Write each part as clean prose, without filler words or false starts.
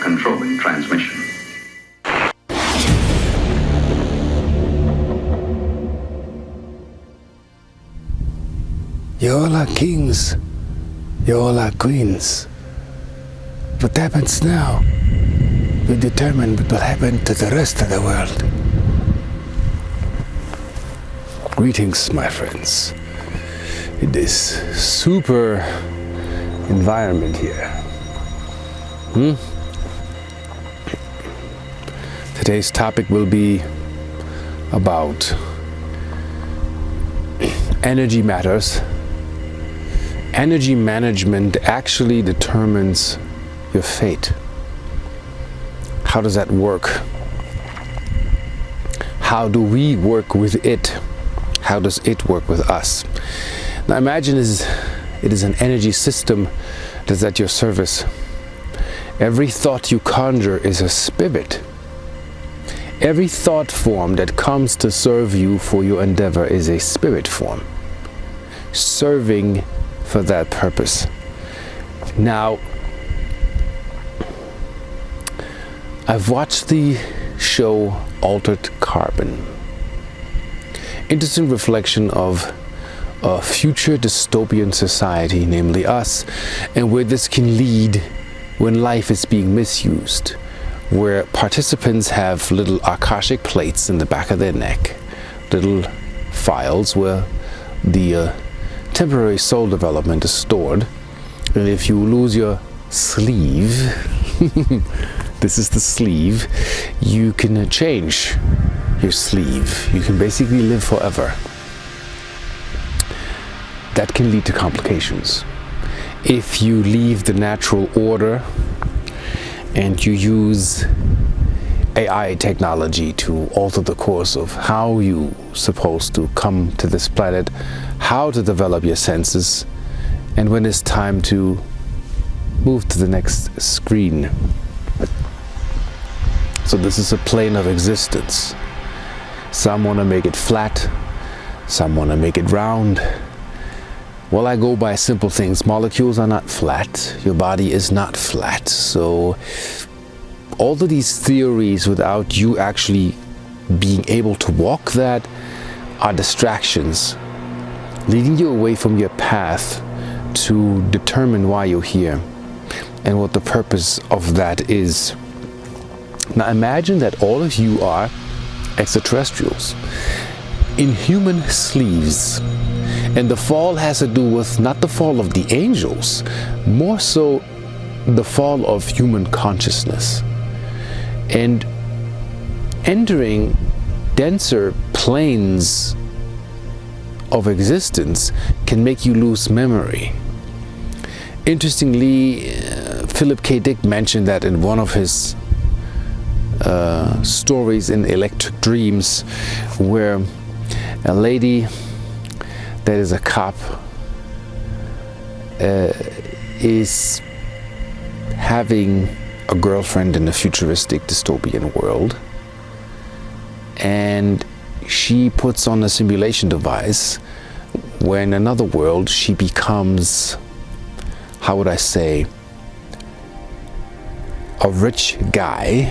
controlling transmission. You all are kings. You all are queens. What happens now will determine what will happen to the rest of the world. Greetings, my friends, in this super environment here. Today's topic will be about energy matters. Energy management actually determines your fate. How does that work? How do we work with it? How does it work with us? Now imagine it is an energy system that's at your service. Every thought you conjure is a spirit. Every thought form that comes to serve you for your endeavor is a spirit form, serving for that purpose. Now, I've watched the show Altered Carbon. Interesting reflection of a future dystopian society, namely us, and where this can lead when life is being misused, where participants have little Akashic plates in the back of their neck, little files where the temporary soul development is stored, and if you lose your sleeve, this is the sleeve, you can change your sleeve. You can basically live forever. That can lead to complications. If you leave the natural order and you use AI technology to alter the course of how you're supposed to come to this planet, how to develop your senses, and when it's time to move to the next screen. So this is a plane of existence. Some want to make it flat, some want to make it round. Well, I go by simple things. Molecules are not flat. Your body is not flat. So all of these theories, without you actually being able to walk that, are distractions, leading you away from your path to determine why you're here and what the purpose of that is. Now imagine that all of you are extraterrestrials in human sleeves. And the fall has to do with not the fall of the angels, more so the fall of human consciousness. And entering denser planes of existence can make you lose memory. Interestingly, Philip K. Dick mentioned that in one of his stories in Electric Dreams, where a lady that is a cop is having a girlfriend in a futuristic dystopian world, and she puts on a simulation device where in another world she becomes, how would I say, a rich guy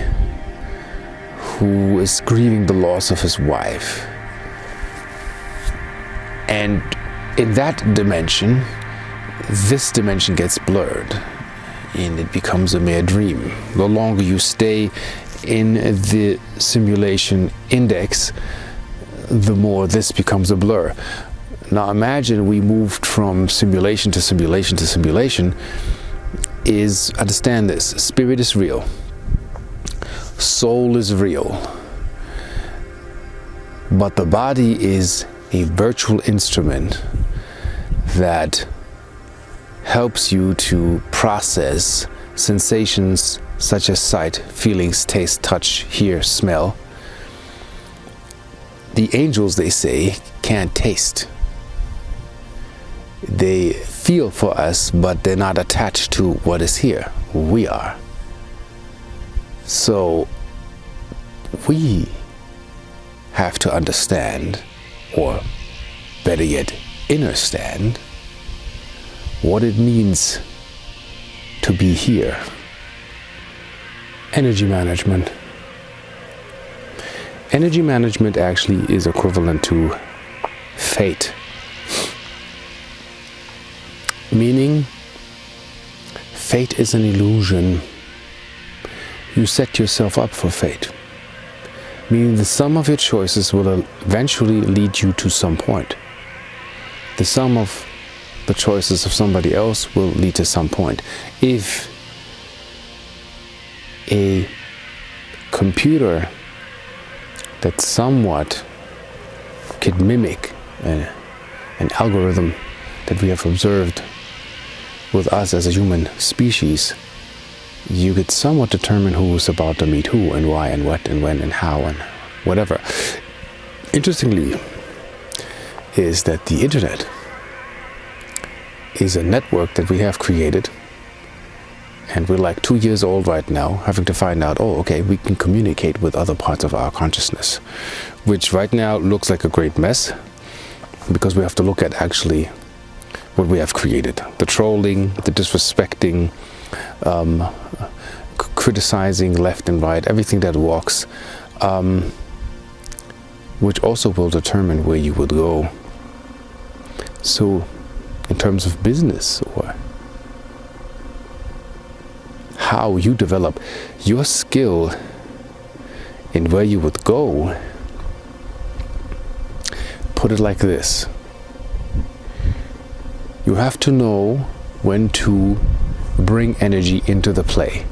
who is grieving the loss of his wife. And in that dimension, this dimension gets blurred and it becomes a mere dream. The longer you stay in the simulation index, the more this becomes a blur. Now imagine we moved from simulation to simulation to simulation. Understand this, spirit is real, soul is real, but the body is a virtual instrument that helps you to process sensations such as sight, feelings, taste, touch, hear, smell. The angels, they say, can't taste. They feel for us, but they're not attached to what is here. We are. So we have to understand, or better yet, understand what it means to be here. Energy management. Energy management actually is equivalent to fate. Meaning, fate is an illusion. You set yourself up for fate. Meaning the sum of your choices will eventually lead you to some point. The sum of the choices of somebody else will lead to some point. If a computer that somewhat could mimic an algorithm that we have observed with us as a human species, you could somewhat determine who's about to meet who and why and what and when and how and whatever. Interestingly, is that the internet is a network that we have created, and we're like 2 years old right now, having to find out, oh, okay, we can communicate with other parts of our consciousness, which right now looks like a great mess, because we have to look at actually what we have created. The trolling, the disrespecting, criticizing left and right, everything that walks, which also will determine where you would go. So, in terms of business or how you develop your skill in where you would go, put it like this. You have to know when to bring energy into the play.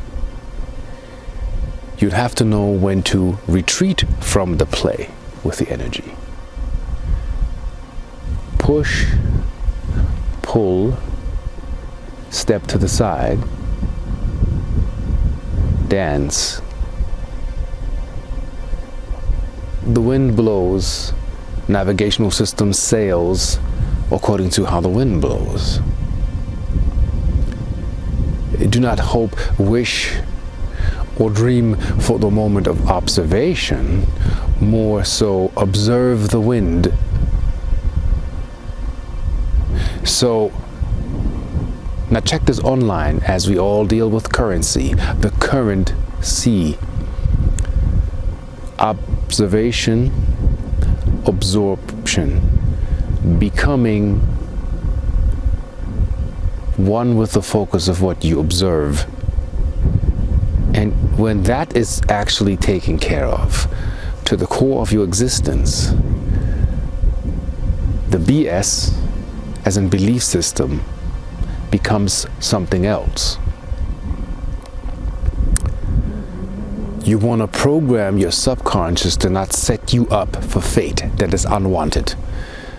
You'd have to know when to retreat from the play with the energy. Push, pull, step to the side, dance. The wind blows, navigational system sails according to how the wind blows. Do not hope, wish, or dream for the moment of observation. More so, observe the wind. So, now check this online as we all deal with currency. The current sea. Observation, absorption. Becoming one with the focus of what you observe. And when that is actually taken care of to the core of your existence, the BS, as in belief system, becomes something else. You want to program your subconscious to not set you up for fate that is unwanted.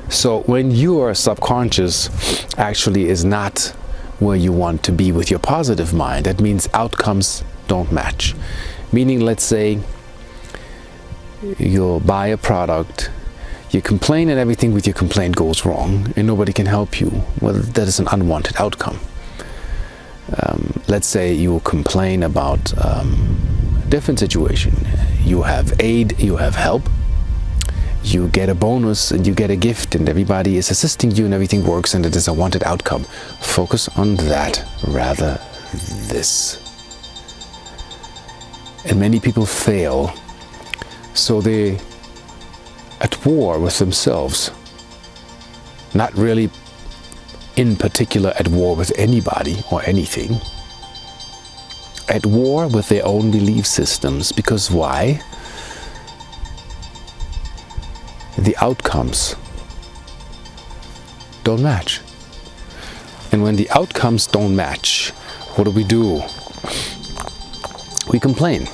So when your subconscious actually is not where you want to be with your positive mind, that means outcomes don't match. Meaning, let's say you'll buy a product, you complain and everything with your complaint goes wrong and nobody can help you. Well, that is an unwanted outcome. Let's say you will complain about a different situation. You have aid, you have help, you get a bonus and you get a gift and everybody is assisting you and everything works and it is a wanted outcome. Focus on that rather this. And many people fail, so they're at war with themselves, not really in particular at war with anybody or anything, at war with their own belief systems. Because why? The outcomes don't match. And when the outcomes don't match, what do? We complain.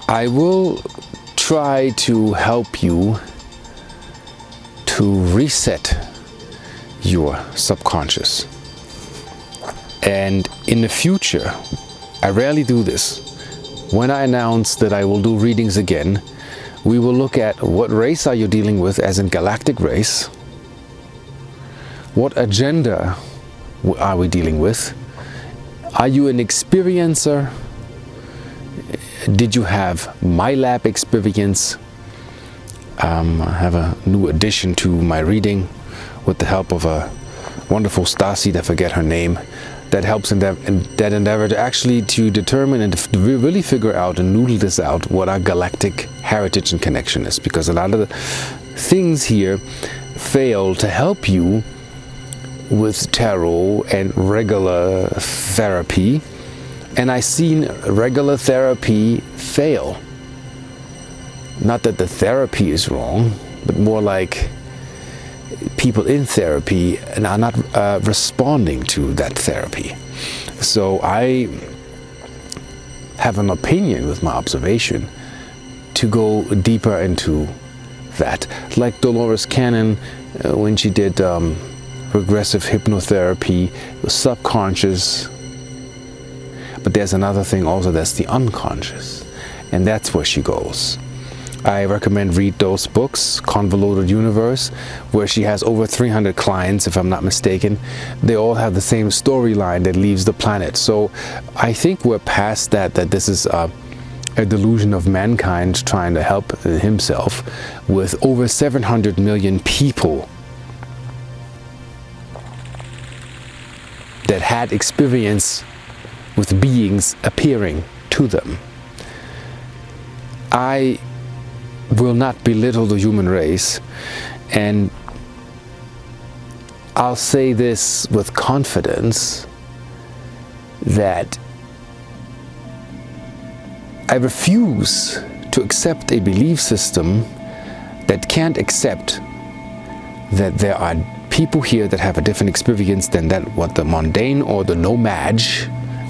I will try to help you to reset your subconscious. And in the future, I rarely do this. When I announce that I will do readings again, we will look at what race are you dealing with, as in galactic race. What agenda are we dealing with? Are you an experiencer? Did you have my lab experience? I have a new addition to my reading with the help of a wonderful starseed, I forget her name. that helps in that endeavor to actually to determine and to really figure out and noodle this out what our galactic heritage and connection is, because a lot of the things here fail to help you with tarot and regular therapy, and I've seen regular therapy fail. Not that the therapy is wrong, but more like people in therapy and are not responding to that therapy. So I have an opinion with my observation to go deeper into that. Like Dolores Cannon, when she did regressive hypnotherapy, it was subconscious. But there's another thing also, that's the unconscious. And that's where she goes. I recommend read those books, Convoluted Universe, where she has over 300 clients, if I'm not mistaken. They all have the same storyline that leaves the planet. So I think we're past that this is a delusion of mankind trying to help himself, with over 700 million people that had experience with beings appearing to them. I will not belittle the human race, and I'll say this with confidence, that I refuse to accept a belief system that can't accept that there are people here that have a different experience than that what the mundane or the no-mag,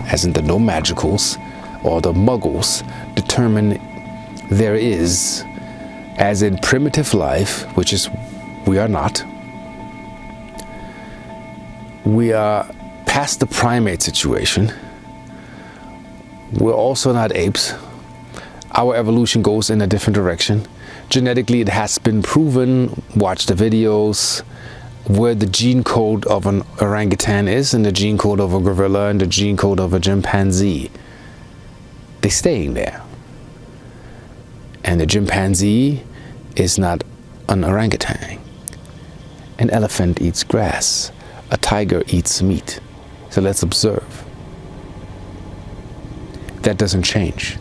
as in the no-magicals, or the muggles determine there is, as in primitive life, which is we are not. We are past the primate situation. We're also not apes. Our evolution goes in a different direction. Genetically, it has been proven, watch the videos, where the gene code of an orangutan is, and the gene code of a gorilla, and the gene code of a chimpanzee. They're staying there. And the chimpanzee is not an orangutan. An elephant eats grass. A tiger eats meat. So let's observe. That doesn't change.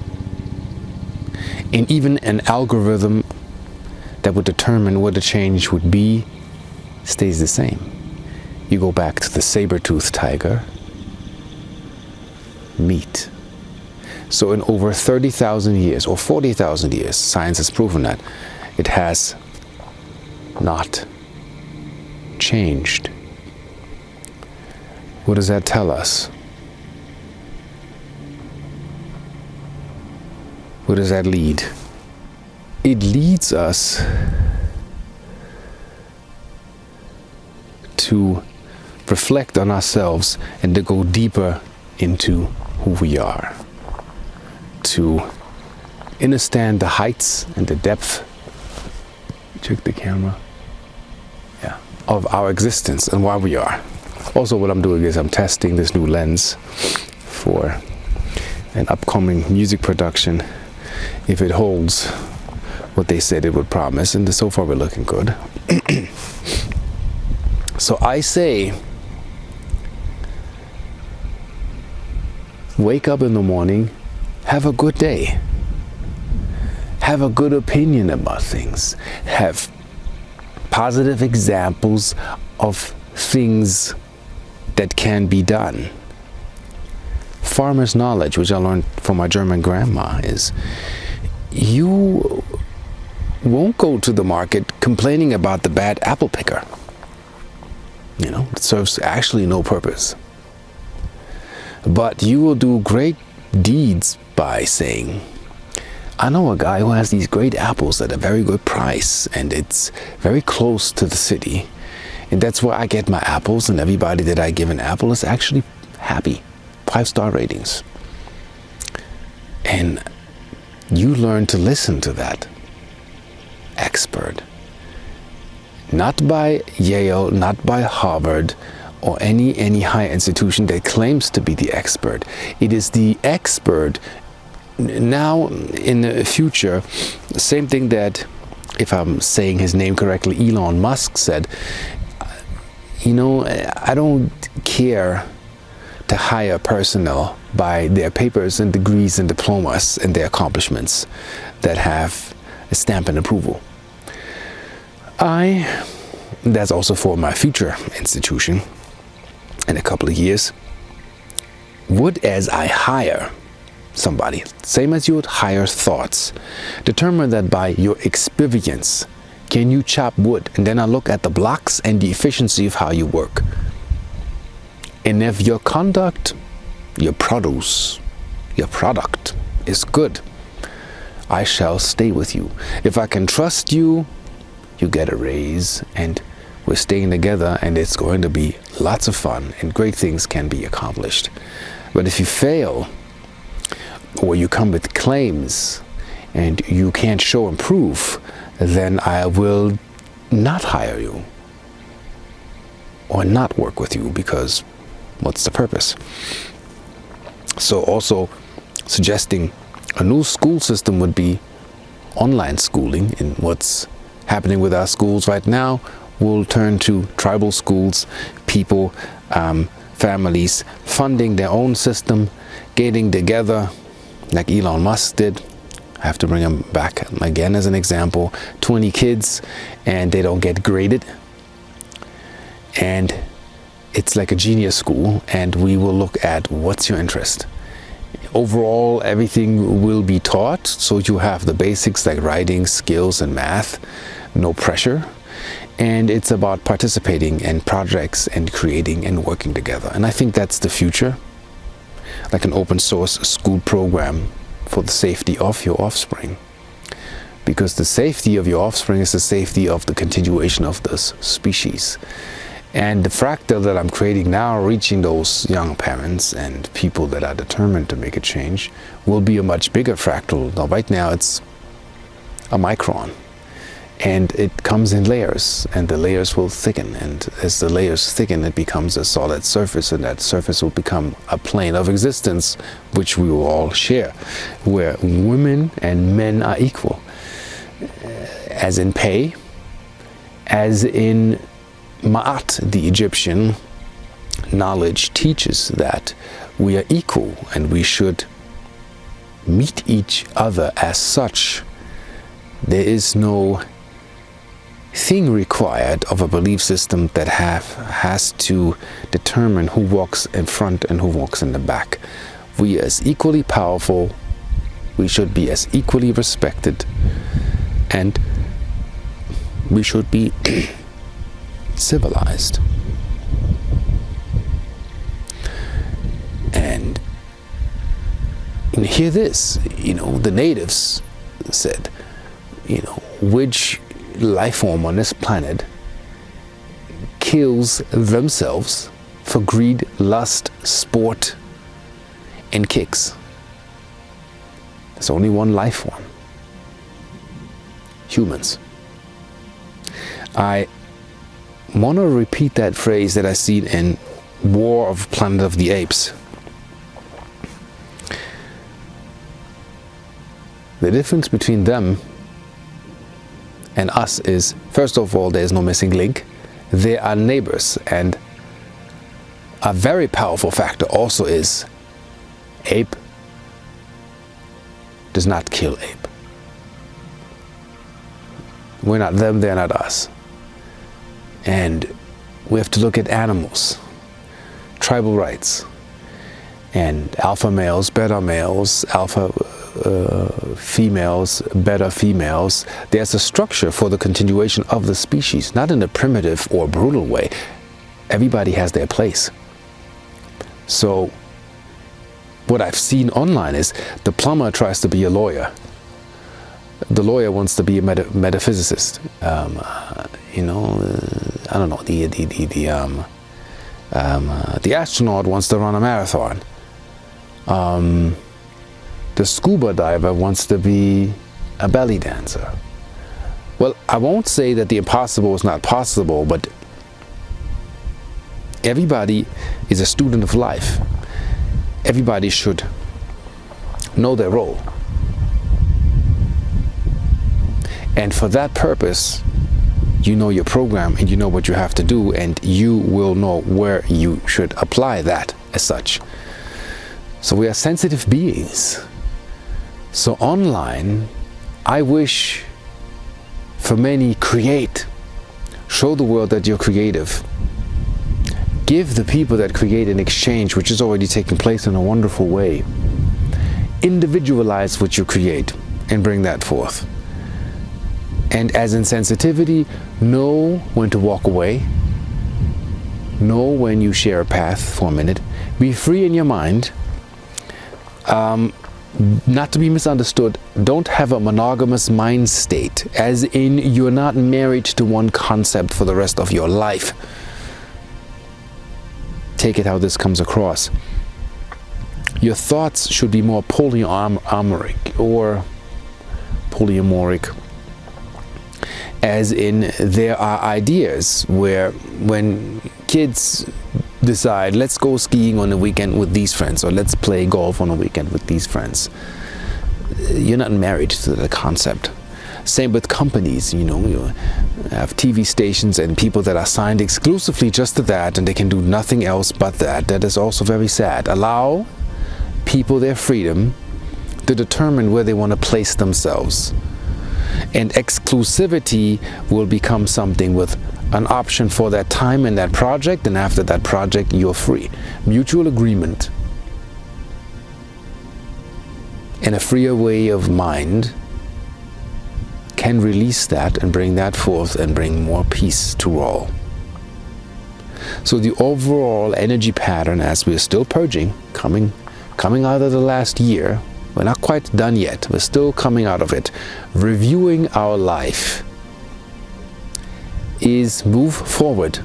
And even an algorithm that would determine what the change would be stays the same. You go back to the saber-toothed tiger, meat. So in over 30,000 years or 40,000 years, science has proven that it has not changed. What does that tell us? Where does that lead? It leads us to reflect on ourselves and to go deeper into who we are. To understand the heights and the depth, check the camera, of our existence and why we are. Also, what I'm doing is I'm testing this new lens for an upcoming music production, if it holds what they said it would promise, and so far we're looking good. So I say, wake up in the morning, have a good day. Have a good opinion about things. Have positive examples of things that can be done. Farmer's knowledge, which I learned from my German grandma, is you won't go to the market complaining about the bad apple picker. You know, it serves actually no purpose. But you will do great deeds by saying, I know a guy who has these great apples at a very good price, and it's very close to the city. And that's where I get my apples, and everybody that I give an apple is actually happy. 5-star ratings. And you learn to listen to that expert. Not by Yale, not by Harvard, or any higher institution that claims to be the expert. It is the expert now in the future. Same thing that, if I'm saying his name correctly, Elon Musk said, you know, I don't care to hire personnel by their papers and degrees and diplomas and their accomplishments that have a stamp and approval. That's also for my future institution in a couple of years, would, as I hire somebody, same as you would hire thoughts, determine that by your experience, can you chop wood? And then I look at the blocks and the efficiency of how you work. And if your conduct, your produce, your product is good, I shall stay with you. If I can trust you, you get a raise, and we're staying together, and it's going to be lots of fun and great things can be accomplished. But if you fail, or you come with claims and you can't show and prove, then I will not hire you or not work with you, because what's the purpose? So also suggesting a new school system would be online schooling. And what's happening with our schools right now will turn to tribal schools, people, families funding their own system, getting together like Elon Musk did. I have to bring him back again as an example. 20 kids and they don't get graded. And it's like a genius school, and we will look at what's your interest. Overall, everything will be taught, so you have the basics like writing skills and math, no pressure. And it's about participating in projects and creating and working together. And I think that's the future, like an open source school program for the safety of your offspring. Because the safety of your offspring is the safety of the continuation of this species. And the fractal that I'm creating now, reaching those young parents and people that are determined to make a change, will be a much bigger fractal. Now, right now it's a micron, and it comes in layers, and the layers will thicken. And as the layers thicken, it becomes a solid surface, and that surface will become a plane of existence, which we will all share, where women and men are equal, as in pay, as in Ma'at, the Egyptian knowledge teaches that we are equal and we should meet each other as such. There is no thing required of a belief system that has to determine who walks in front and who walks in the back. We are as equally powerful, we should be as equally respected, and we should be civilized. And hear this, the natives said, which life form on this planet kills themselves for greed, lust, sport, and kicks? There's only one life form: humans. I want to repeat that phrase that I see in War of Planet of the Apes. The difference between them and us is, first of all, there's no missing link. They are neighbors, and a very powerful factor also is ape does not kill ape. We're not them, they're not us. And we have to look at animals, tribal rights, and alpha males, beta males, alpha females, beta females. There's a structure for the continuation of the species, not in a primitive or brutal way. Everybody has their place. So what I've seen online is the plumber tries to be a lawyer. The lawyer wants to be a metaphysicist. I don't know, the astronaut wants to run a marathon. The scuba diver wants to be a belly dancer. Well, I won't say that the impossible is not possible, but everybody is a student of life. Everybody should know their role. And for that purpose, you know your program and you know what you have to do, and you will know where you should apply that as such. So we are sensitive beings. So online, I wish for many, create. Show the world that you're creative. Give the people that create an exchange, which is already taking place in a wonderful way. Individualize what you create and bring that forth. And as in sensitivity, know when to walk away. Know when you share a path for a minute. Be free in your mind. Not to be misunderstood, don't have a monogamous mind state, as in you're not married to one concept for the rest of your life. Take it how this comes across. Your thoughts should be more polyamoric or polyamoric, as in there are ideas where when kids decide, let's go skiing on a weekend with these friends, or let's play golf on a weekend with these friends, you're not married to the concept. Same with companies, you have TV stations and people that are signed exclusively just to that, and they can do nothing else but that. That is also very sad. Allow people their freedom to determine where they want to place themselves. And exclusivity will become something with an option for that time and that project, and after that project you're free. Mutual agreement and a freer way of mind can release that and bring that forth and bring more peace to all. So the overall energy pattern, as we're still purging, coming out of the last year, we're not quite done yet, we're still coming out of it, reviewing our life, is move forward.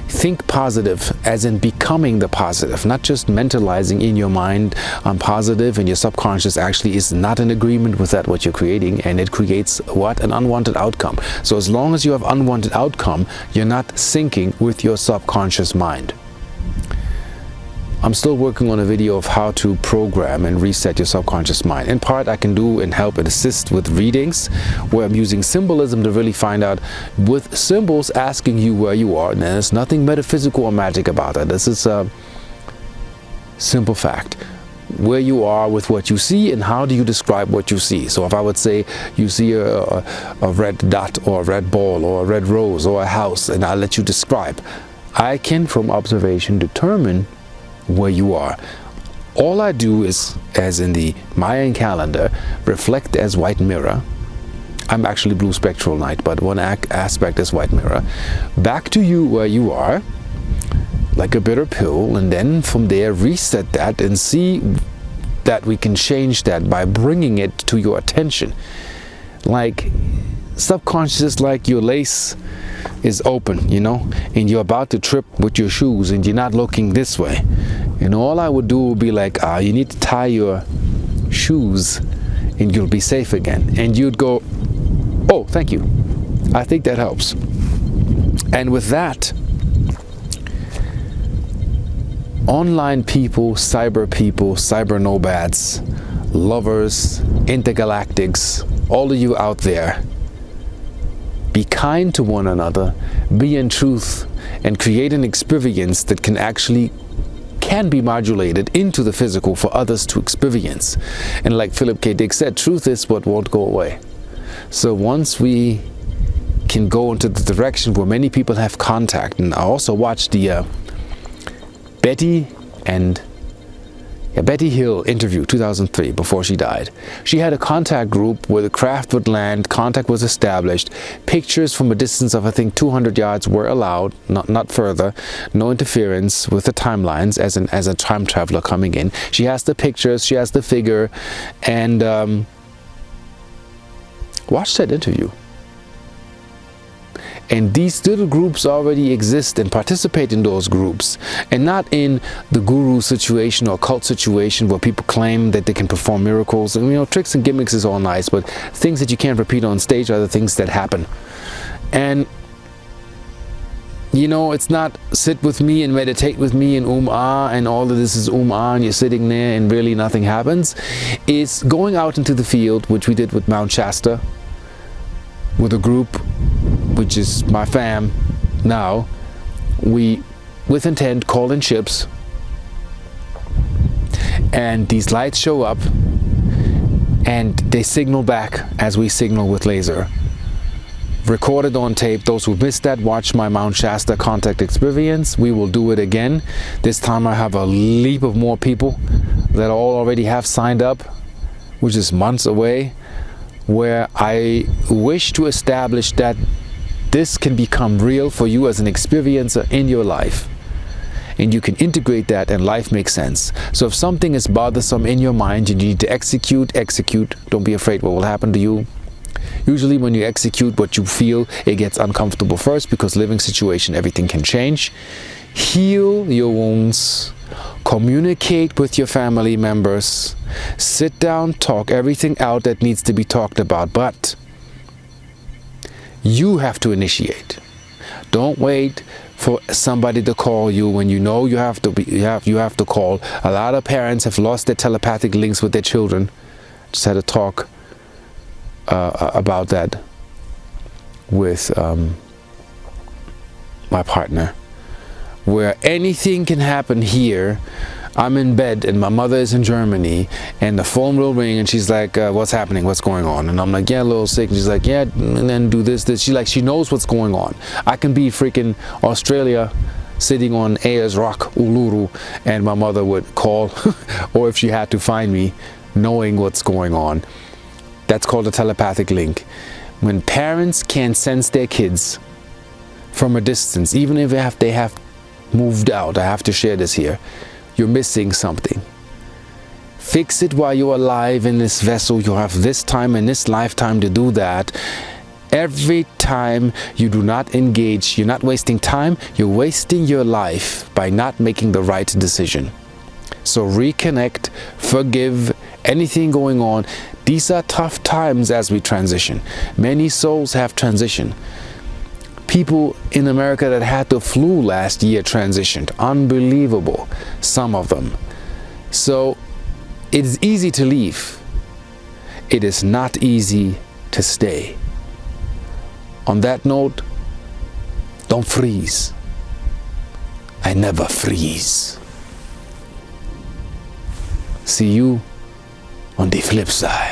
Think positive, as in becoming the positive, not just mentalizing in your mind I'm positive, and your subconscious actually is not in agreement with that what you're creating, and it creates what? An unwanted outcome. So as long as you have unwanted outcome, you're not syncing with your subconscious mind. I'm still working on a video of how to program and reset your subconscious mind. In part, I can do and help and assist with readings, where I'm using symbolism to really find out, with symbols asking you where you are. And there's nothing metaphysical or magic about that. This is a simple fact. Where you are with what you see, and how do you describe what you see. So if I would say you see a red dot or a red ball or a red rose or a house, and I'll let you describe, I can from observation determine where you are. All I do is, as in the Mayan calendar, reflect as white mirror. I'm actually blue spectral light, but one aspect is white mirror. Back to you where you are, like a bitter pill, and then from there reset that and see that we can change that by bringing it to your attention. Like subconscious, like your lace is open, and you're about to trip with your shoes and you're not looking this way. And all I would do would be like, you need to tie your shoes and you'll be safe again. And you'd go, oh, thank you. I think that helps. And with that, online people, cyber nomads, lovers, intergalactics, all of you out there, be kind to one another, be in truth, and create an experience that can be modulated into the physical for others to experience. And like Philip K. Dick said, truth is what won't go away. So once we can go into the direction where many people have contact, and I also watched the Betty Hill interview, 2003, before she died. She had a contact group where the craft would land, contact was established, pictures from a distance of, I think, 200 yards were allowed, not further, no interference with the timelines as a time traveler coming in. She has the pictures, she has the figure, and watch that interview. And these little groups already exist and participate in those groups, and not in the guru situation or cult situation where people claim that they can perform miracles. And, tricks and gimmicks is all nice, but things that you can't repeat on stage are the things that happen. And it's not sit with me and meditate with me and and all of this is and you're sitting there and really nothing happens. It's going out into the field, which we did with Mount Shasta, with a group, which is my fam now. We with intent, calling ships, and these lights show up and they signal back as we signal with laser. Recorded on tape. Those who missed that, watch my Mount Shasta contact experience. We will do it again. This time I have a leap of more people that all already have signed up, which is months away, where I wish to establish that this can become real for you as an experiencer in your life. And you can integrate that and life makes sense. So if something is bothersome in your mind, you need to execute. Don't be afraid what will happen to you. Usually when you execute what you feel, it gets uncomfortable first, because living situation, everything can change. Heal your wounds. Communicate with your family members. Sit down, talk everything out that needs to be talked about. But you have to initiate. Don't wait for somebody to call you when you know you have to call. A lot of parents have lost their telepathic links with their children. Just had a talk about that with my partner, where anything can happen here. I'm in bed and my mother is in Germany and the phone will ring and she's like, what's happening, what's going on? And I'm like, yeah, a little sick. And she's like, yeah, and then do this. She knows what's going on. I can be freaking Australia sitting on Ayers Rock, Uluru, and my mother would call or if she had to find me, knowing what's going on. That's called a telepathic link. When parents can sense their kids from a distance, even if they have moved out, I have to share this here, you're missing something. Fix it while you're alive in this vessel. You have this time in this lifetime to do that. Every time you do not engage, you're not wasting time, you're wasting your life by not making the right decision. So reconnect, forgive, anything going on. These are tough times as we transition. Many souls have transitioned. People in America that had the flu last year transitioned. Unbelievable, some of them. So it is easy to leave. It is not easy to stay. On that note, don't freeze. I never freeze. See you on the flip side.